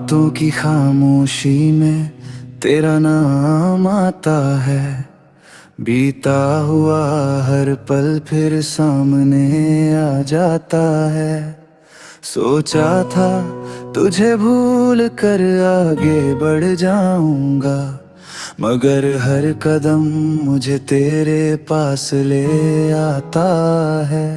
रातों की खामोशी में तेरा नाम आता है। बीता हुआ हर पल फिर सामने आ जाता है। सोचा था तुझे भूल कर आगे बढ़ जाऊंगा, मगर हर कदम मुझे तेरे पास ले आता है।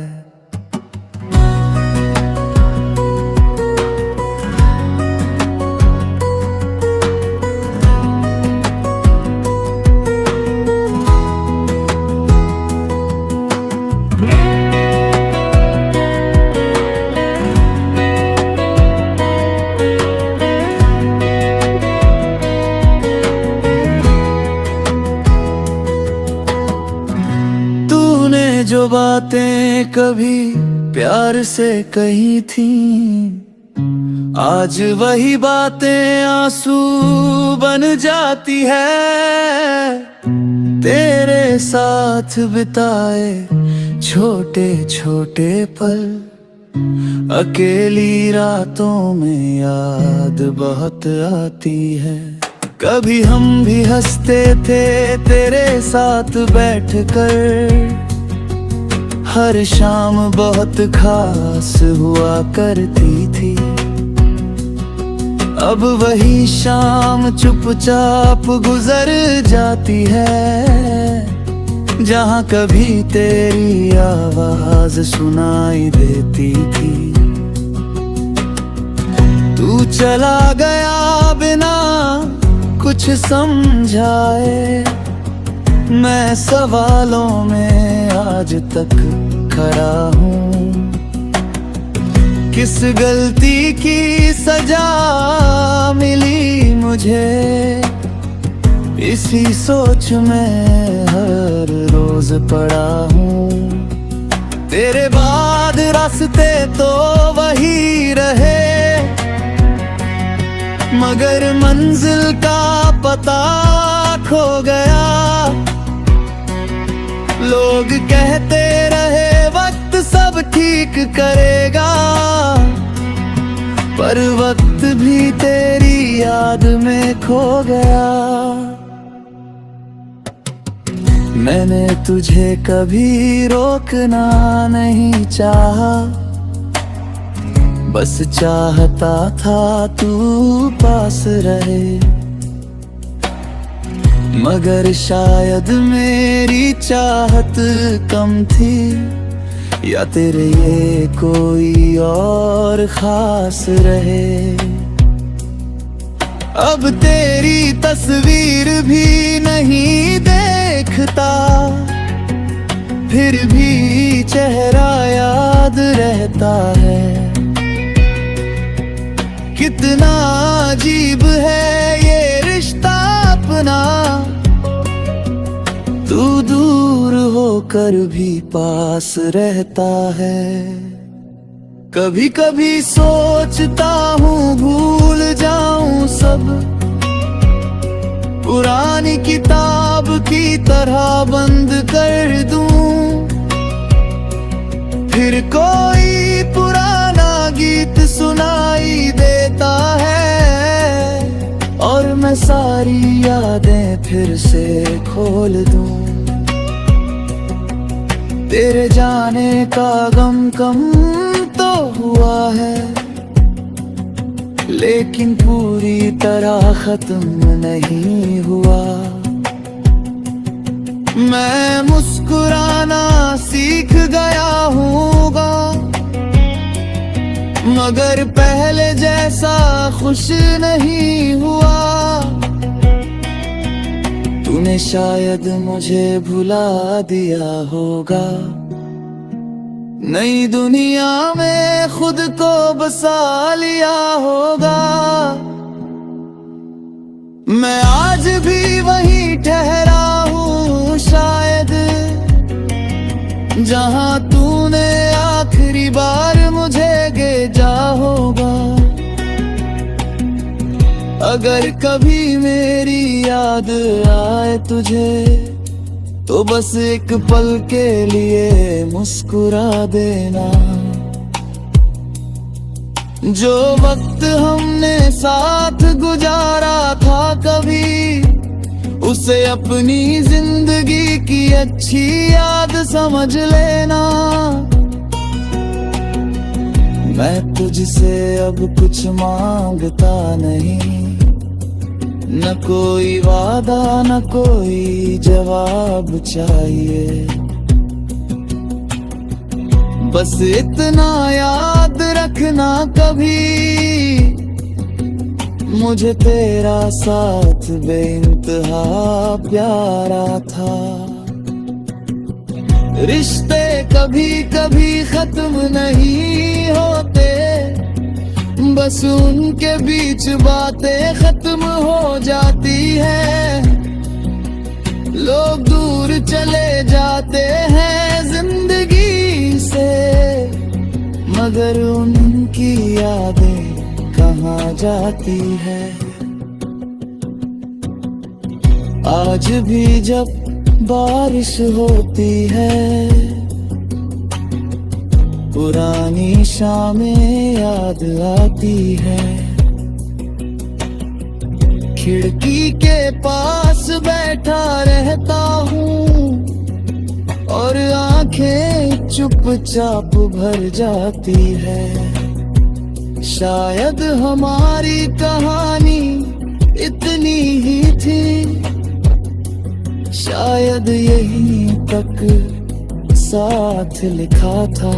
जो बातें कभी प्यार से कही थी, आज वही बातें आंसू बन जाती है। तेरे साथ बिताए छोटे छोटे पल अकेली रातों में याद बहुत आती है। कभी हम भी हंसते थे तेरे साथ बैठकर, हर शाम बहुत खास हुआ करती थी। अब वही शाम चुपचाप गुजर जाती है, जहाँ कभी तेरी आवाज सुनाई देती थी। तू चला गया बिना कुछ समझाए, मैं सवालों में आज तक खड़ा हूँ। किस गलती की सजा मिली मुझे, इसी सोच में हर रोज पड़ा हूँ। तेरे बाद रास्ते तो वही रहे, मगर मंजिल का पता खो गया। लोग कहते रहे वक्त सब ठीक करेगा, पर वक्त भी तेरी याद में खो गया। मैंने तुझे कभी रोकना नहीं चाहा, बस चाहता था तू पास रहे। मगर शायद मेरी चाहत कम थी, या तेरे ये कोई और खास रहे। अब तेरी तस्वीर भी नहीं देखता, फिर भी चेहरा याद रहता है। कितना अजीब है ये रिश्ता अपना, तू दूर होकर भी पास रहता है। कभी कभी सोचता हूँ भूल जाऊं सब, पुरानी किताब की तरह बंद कर दूं। फिर कोई पुराना गीत सुनाई देता है, और मैं सारी यादें फिर से खोल दूं। तेरे जाने का गम कम तो हुआ है, लेकिन पूरी तरह खत्म नहीं हुआ। मैं मुस्कुराना सीख गया हूँगा, मगर पहले जैसा खुश नहीं हुआ। तूने शायद मुझे भुला दिया होगा, नई दुनिया में खुद को बसा लिया होगा। मैं आज भी वहीं ठहरा हूँ शायद, जहाँ तूने आखिरी बार मुझे भेजा होगा। अगर कभी मेरी याद आए तुझे, तो बस एक पल के लिए मुस्कुरा देना। जो वक्त हमने साथ गुजारा था कभी, उसे अपनी जिंदगी की अच्छी याद समझ लेना। मैं तुझसे अब कुछ मांगता नहीं, न कोई वादा न कोई जवाब चाहिए। बस इतना याद रखना कभी, मुझे तेरा साथ बेइंतहा प्यारा था। रिश्ते कभी कभी खत्म नहीं होते, बस उनके बीच बातें खत्म हो जाती है। लोग दूर चले जाते हैं जिंदगी से, मगर उनकी यादें कहाँ जाती है। आज भी जब बारिश होती है, पुरानी शामें याद आती है। खिड़की के पास बैठा रहता हूँ और आंखें चुपचाप भर जाती है। शायद हमारी कहानी इतनी ही थी, शायद यहीं तक साथ लिखा था।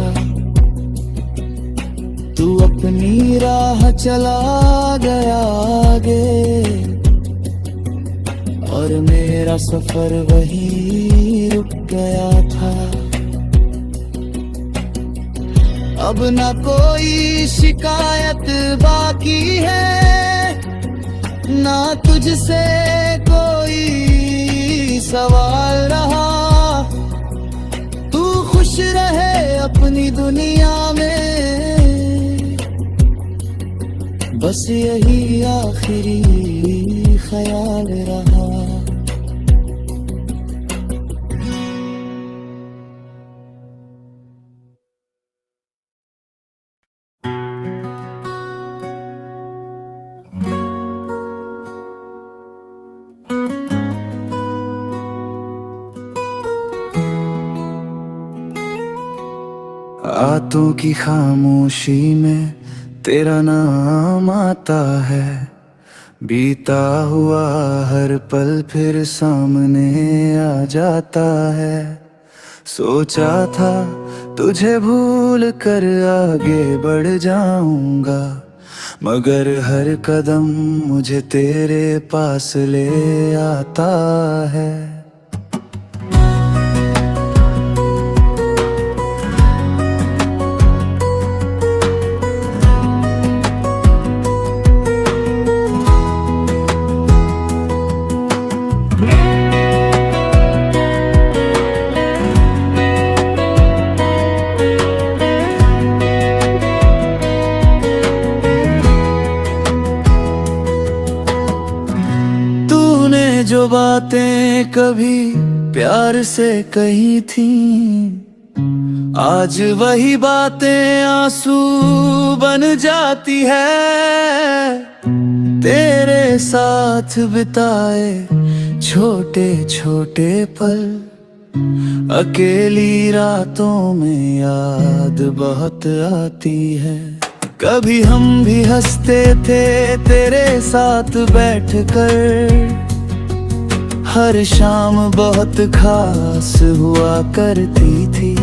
तू अपनी राह चला गया आगे, और मेरा सफर वहीं रुक गया था। अब ना कोई शिकायत बाकी है, ना तुझसे कोई सवाल रहा। तू खुश रहे अपनी दुनिया में, बस यही आखिरी ख्याल रहा। रातों की खामोशी में तेरा नाम आता है, बीता हुआ हर पल फिर सामने आ जाता है। सोचा था तुझे भूल कर आगे बढ़ जाऊंगा, मगर हर कदम मुझे तेरे पास ले आता है। जो बातें कभी प्यार से कही थी, आज वही बातें आंसू बन जाती है। तेरे साथ बिताए छोटे छोटे पल, अकेली रातों में याद बहुत आती है। कभी हम भी हंसते थे तेरे साथ बैठकर, हर शाम बहुत खास हुआ करती थी।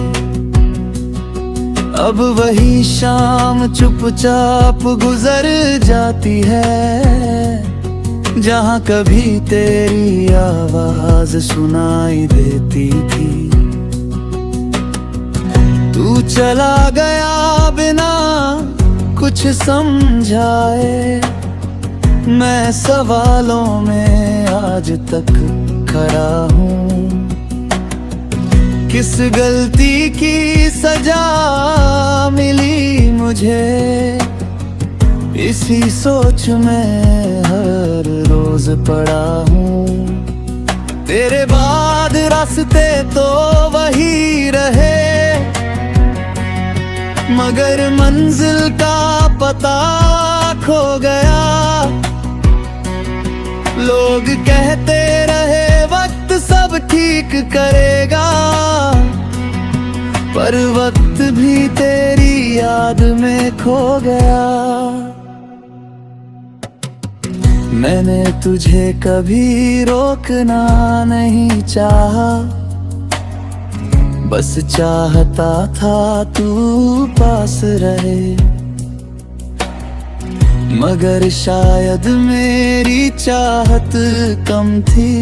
अब वही शाम चुपचाप गुजर जाती है, जहाँ कभी तेरी आवाज सुनाई देती थी। तू चला गया बिना कुछ समझाए, मैं सवालों में आज तक खड़ा हूँ। किस गलती की सजा मिली मुझे, इसी सोच में हर रोज पड़ा हूँ। तेरे बाद रास्ते तो वही रहे, मगर मंजिल का पता खो गया। लोग कहते रहे वक्त सब ठीक करेगा, पर वक्त भी तेरी याद में खो गया। मैंने तुझे कभी रोकना नहीं चाहा, बस चाहता था तू पास रहे। मगर शायद मेरी चाहत कम थी,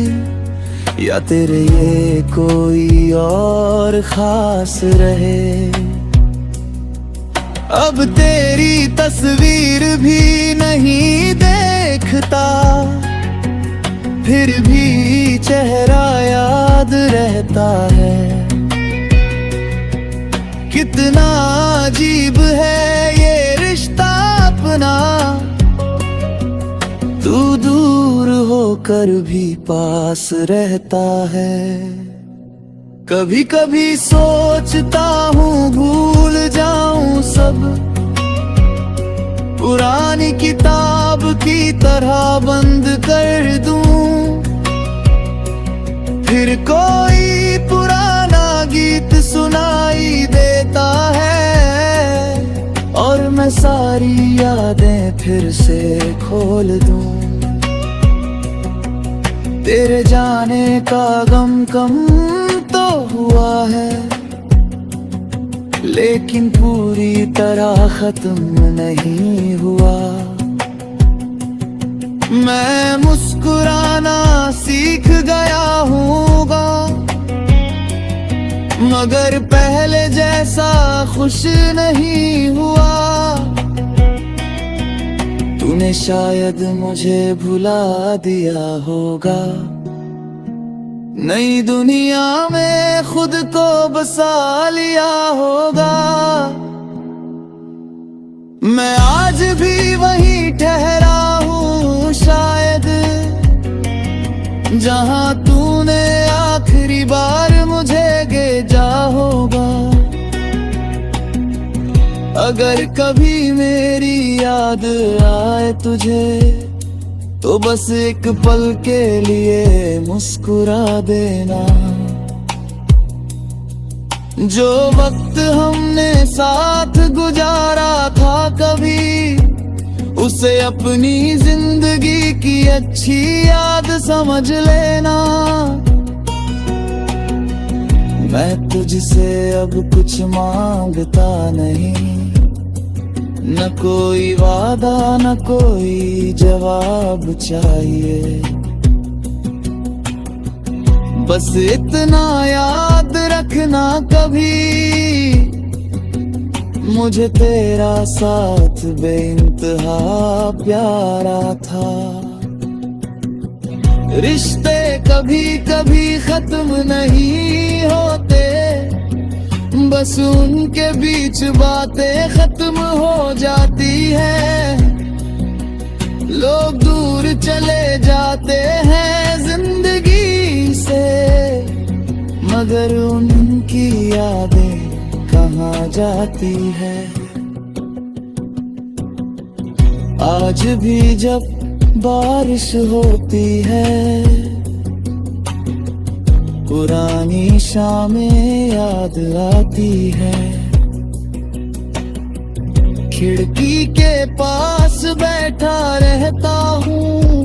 या तेरे ये कोई और खास रहे। अब तेरी तस्वीर भी नहीं देखता, फिर भी चेहरा याद रहता है। कितना अजीब है ये रिश्ता अपना, तू दूर होकर भी पास रहता है। कभी कभी सोचता हूँ भूल जाऊं सब, पुरानी किताब की तरह बंद कर दूं। फिर कोई पुराना गीत सुनाई देता है, और मैं सारी यादें फिर से खोल दूं। तेरे जाने का गम कम तो हुआ है, लेकिन पूरी तरह खत्म नहीं हुआ। मैं मुस्कुराना सीख गया हूँगा, मगर पहले जैसा खुश नहीं हुआ। तूने शायद मुझे भुला दिया होगा, नई दुनिया में खुद को बसा लिया होगा। मैं आज भी वहीं ठहरा हूँ शायद, जहाँ तूने आखिरी बार मुझे भेजा होगा। अगर कभी मेरी याद आए तुझे, तो बस एक पल के लिए मुस्कुरा देना। जो वक्त हमने साथ गुजारा था कभी, उसे अपनी जिंदगी की अच्छी याद समझ लेना। मैं तुझसे अब कुछ मांगता नहीं, न कोई वादा न कोई जवाब चाहिए। बस इतना याद रखना कभी, मुझे तेरा साथ बेइंतहा प्यारा था। रिश्ते कभी कभी खत्म नहीं होते, बस उनके बीच बातें खत्म हो जाती है। लोग दूर चले जाते हैं जिंदगी से, मगर उनकी यादें कहाँ जाती है। आज भी जब बारिश होती है, पुरानी शामें याद आती है। खिड़की के पास बैठा रहता हूँ,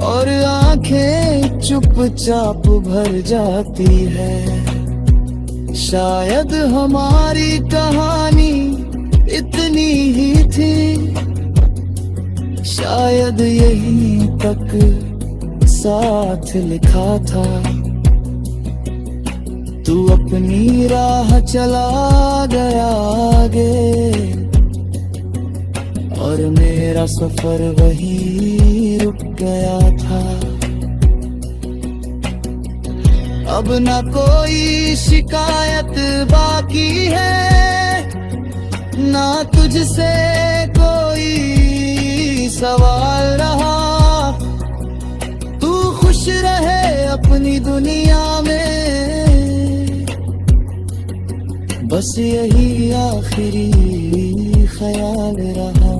और आंखें चुपचाप भर जाती है। शायद हमारी कहानी इतनी ही थी, शायद यहीं तक साथ लिखा था। तू अपनी राह चला गया आगे, और मेरा सफर वहीं रुक गया था। अब ना कोई शिकायत बाकी है, ना तुझसे कोई सवाल रहा। तू खुश रहे अपनी दुनिया में, बस यही आखिरी ख्याल रहा।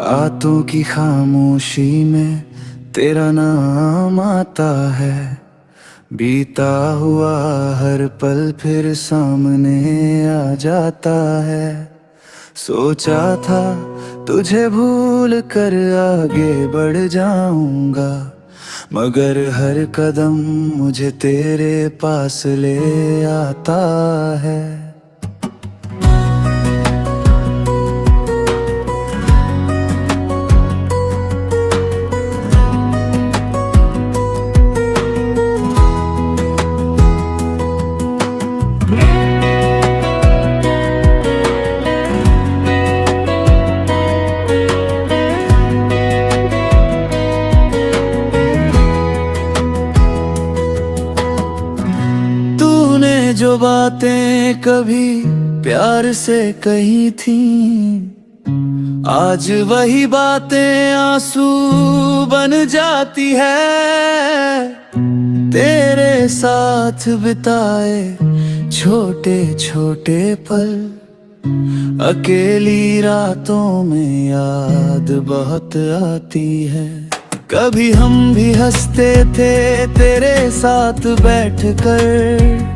रातों की खामोशी में तेरा नाम आता है, बीता हुआ हर पल फिर सामने आ जाता है। सोचा था तुझे भूल कर आगे बढ़ जाऊंगा, मगर हर कदम मुझे तेरे पास ले आता है। जो बातें कभी प्यार से कही थी, आज वही बातें आंसू बन जाती है। तेरे साथ बिताए छोटे छोटे पल अकेली रातों में याद बहुत आती है। कभी हम भी हंसते थे तेरे साथ बैठकर,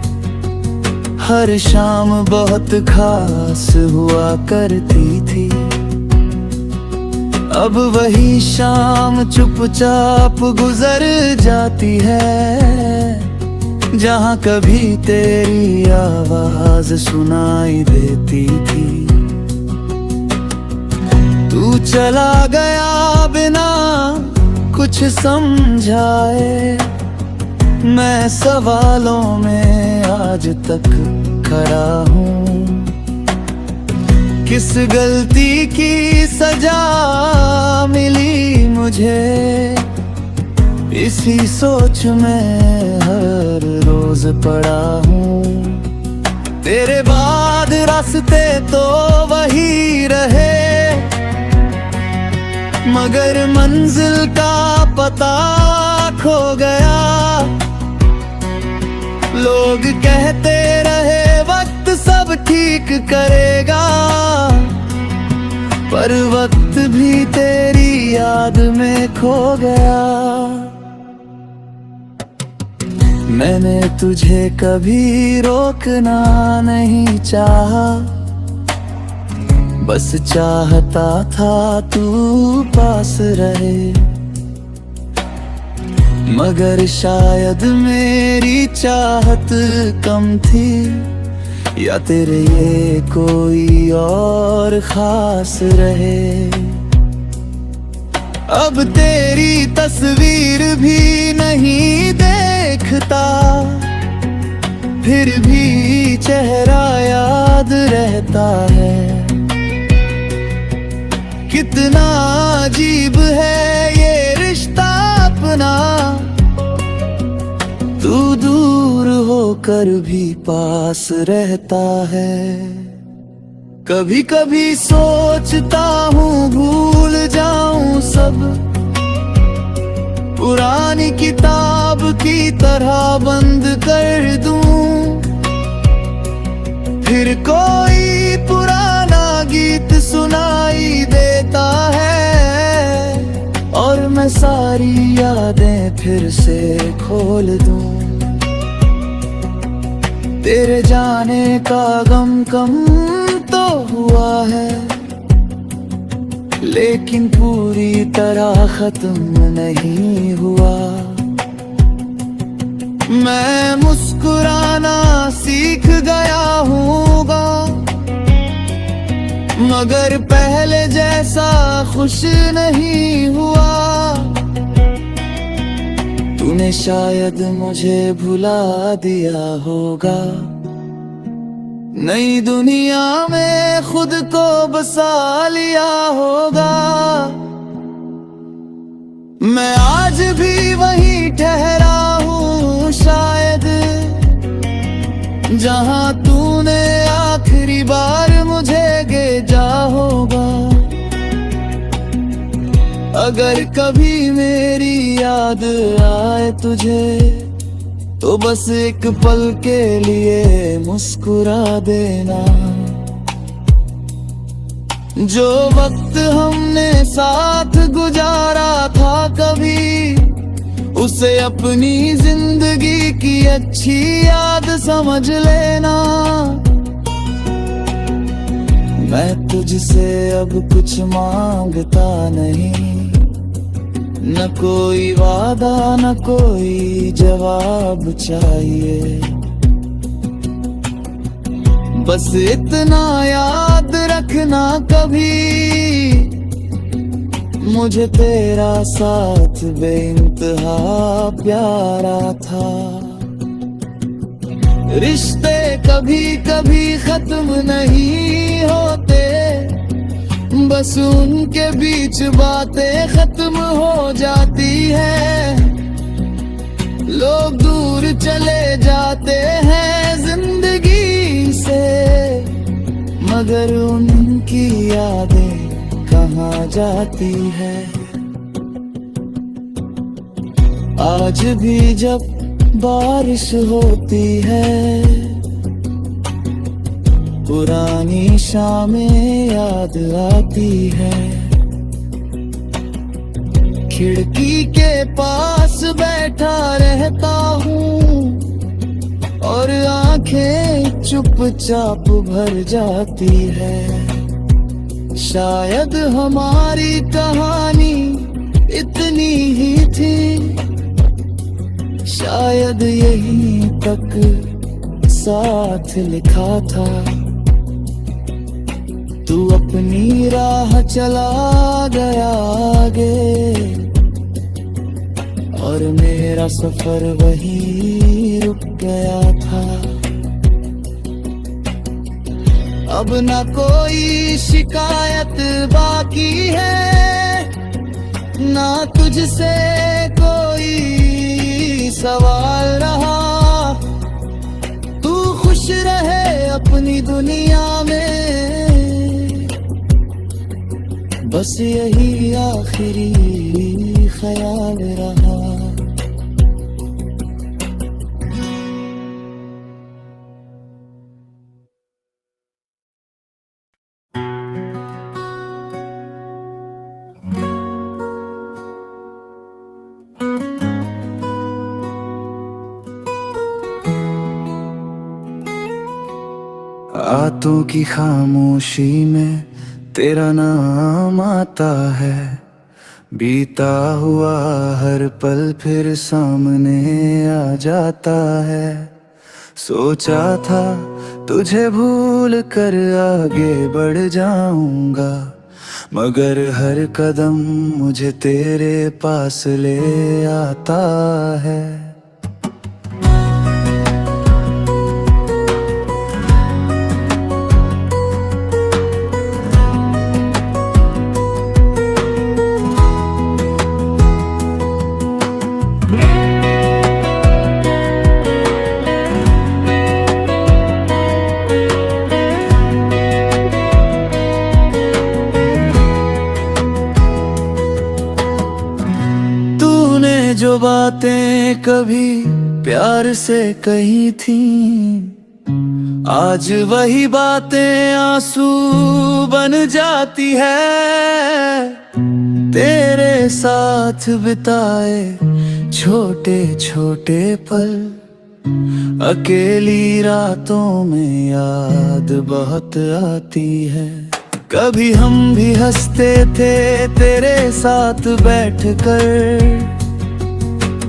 हर शाम बहुत खास हुआ करती थी। अब वही शाम चुपचाप गुजर जाती है, जहाँ कभी तेरी आवाज सुनाई देती थी। तू चला गया बिना कुछ समझाए, मैं सवालों में आज तक खड़ा हूँ। किस गलती की सजा मिली मुझे, इसी सोच में हर रोज पड़ा हूँ। तेरे बाद रास्ते तो वही रहे, मगर मंजिल का पता खो गया। लोग कहते रहे वक्त सब ठीक करेगा, पर वक्त भी तेरी याद में खो गया। मैंने तुझे कभी रोकना नहीं चाहा, बस चाहता था तू पास रहे। मगर शायद मेरी चाहत कम थी, या तेरे ये कोई और खास रहे। अब तेरी तस्वीर भी नहीं देखता, फिर भी चेहरा याद रहता है। कितना अजीब है ये रिश्ता अपना, तू दूर होकर भी पास रहता है। कभी कभी सोचता हूँ भूल जाऊं सब, पुरानी किताब की तरह बंद कर दूं। फिर कोई पुराना गीत सुनाई देता है, और मैं सारी यादें फिर से खोल दूं। तेरे जाने का गम कम तो हुआ है, लेकिन पूरी तरह खत्म नहीं हुआ। मैं मुस्कुराना सीख गया हूँगा, मगर पहले जैसा खुश नहीं हुआ। तूने शायद मुझे भुला दिया होगा, नई दुनिया में खुद को बसा लिया होगा। मैं आज भी वहीं जहां तूने आखिरी बार मुझे भेजा होगा। अगर कभी मेरी याद आए तुझे तो बस एक पल के लिए मुस्कुरा देना। जो वक्त हमने साथ गुजारा था कभी, उसे अपनी जिंदगी की अच्छी याद समझ लेना। मैं तुझसे अब कुछ मांगता नहीं, न कोई वादा न कोई जवाब चाहिए। बस इतना याद रखना कभी, मुझे तेरा साथ बेइंतहा प्यारा था। रिश्ते कभी कभी खत्म नहीं होते, बस उनके बीच बातें खत्म हो जाती है। लोग दूर चले जाते हैं जिंदगी से, मगर उनकी यादें कहाँ जाती है। आज भी जब बारिश होती है, पुरानी शामें याद आती है। खिड़की के पास बैठा रहता हूँ और आंखें चुपचाप भर जाती है। शायद हमारी कहानी इतनी ही थी, शायद यहीं तक साथ लिखा था। तू अपनी राह चला गया आगे, और मेरा सफर वहीं रुक गया था। अब न कोई शिकायत बाकी है, ना तुझसे कोई सवाल रहा। तू खुश रहे अपनी दुनिया में, बस यही आखिरी ख्याल रहा। रातों की खामोशी में तेरा नाम आता है, बीता हुआ हर पल फिर सामने आ जाता है। सोचा था तुझे भूल कर आगे बढ़ जाऊंगा, मगर हर कदम मुझे तेरे पास ले आता है। जो बातें कभी प्यार से कही थी, आज वही बातें आंसू बन जाती है। तेरे साथ बिताए छोटे छोटे पल, अकेली रातों में याद बहुत आती है। कभी हम भी हंसते थे तेरे साथ बैठकर,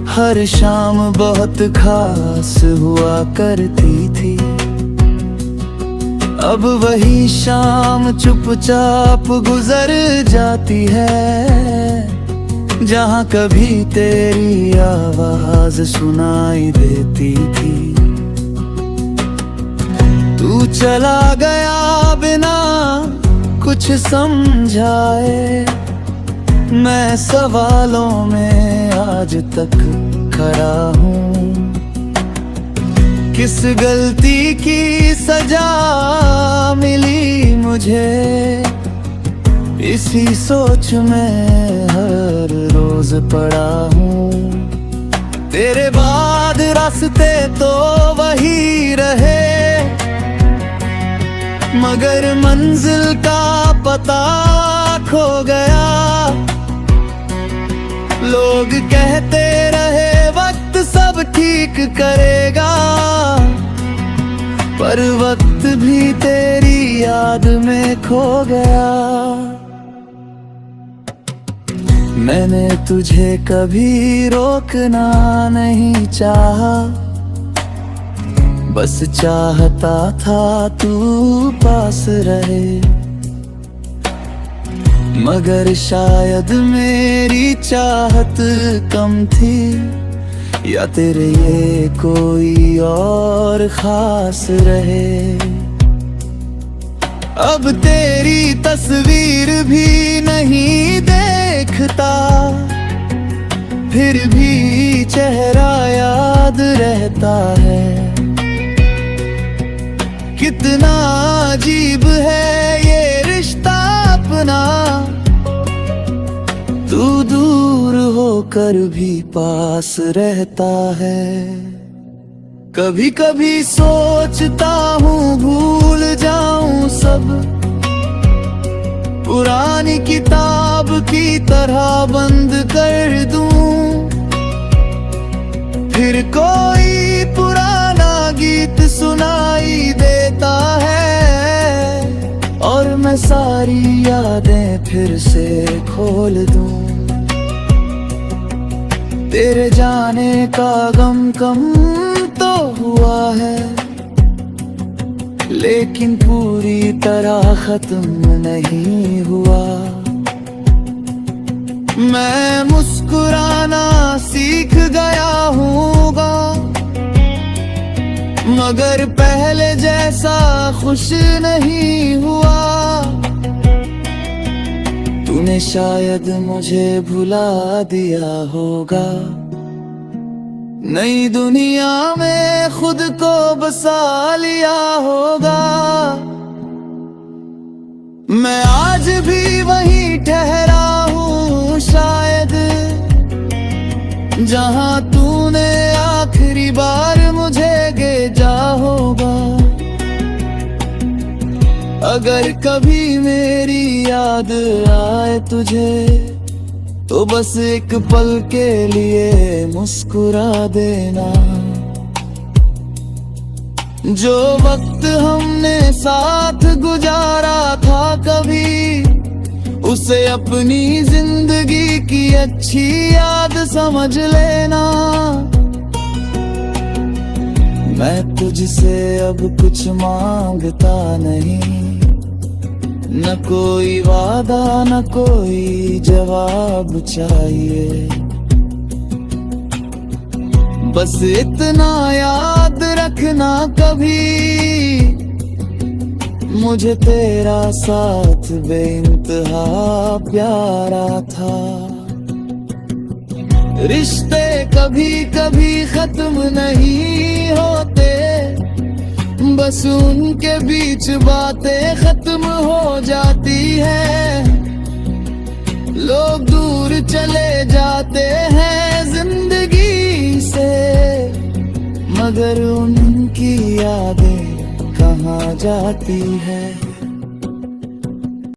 हर शाम बहुत खास हुआ करती थी। अब वही शाम चुपचाप गुजर जाती है, जहाँ कभी तेरी आवाज सुनाई देती थी। तू चला गया बिना कुछ समझाए, मैं सवालों में आज तक खड़ा हूँ। किस गलती की सजा मिली मुझे, इसी सोच में हर रोज पड़ा हूँ। तेरे बाद रास्ते तो वही रहे, मगर मंजिल का पता खो गया। लोग कहते रहे वक्त सब ठीक करेगा, पर वक्त भी तेरी याद में खो गया। मैंने तुझे कभी रोकना नहीं चाहा, बस चाहता था तू पास रहे। मगर शायद मेरी चाहत कम थी, या तेरे ये कोई और खास रहे। अब तेरी तस्वीर भी नहीं देखता, फिर भी चेहरा याद रहता है। कितना अजीब है ये रिश्ता अपना, तू दूर होकर भी पास रहता है। कभी कभी सोचता हूँ भूल जाऊं सब, पुरानी किताब की तरह बंद कर दूं। फिर कोई पुराना गीत सुनाई देता है, और मैं सारी यादें फिर से खोल दूं। तेरे जाने का गम कम तो हुआ है, लेकिन पूरी तरह खत्म नहीं हुआ। मैं मुस्कुराना सीख गया हूँगा, मगर पहले जैसा खुश नहीं हुआ। तूने शायद मुझे भुला दिया होगा, नई दुनिया में खुद को बसा लिया होगा। मैं आज भी वहीं ठहरा हूँ शायद, जहाँ तूने आखिरी बार मुझे भेजा होगा। अगर कभी मेरी याद आए तुझे, तो बस एक पल के लिए मुस्कुरा देना। जो वक्त हमने साथ गुजारा था कभी, उसे अपनी जिंदगी की अच्छी याद समझ लेना। मैं तुझसे अब कुछ मांगता नहीं, न कोई वादा न कोई जवाब चाहिए। बस इतना याद रखना कभी, मुझे तेरा साथ बेइंतहा प्यारा था। रिश्ते कभी कभी खत्म नहीं होते, बस उनके बीच बातें खत्म हो जाती है। लोग दूर चले जाते हैं जिंदगी से, मगर उनकी यादें कहाँ जाती है।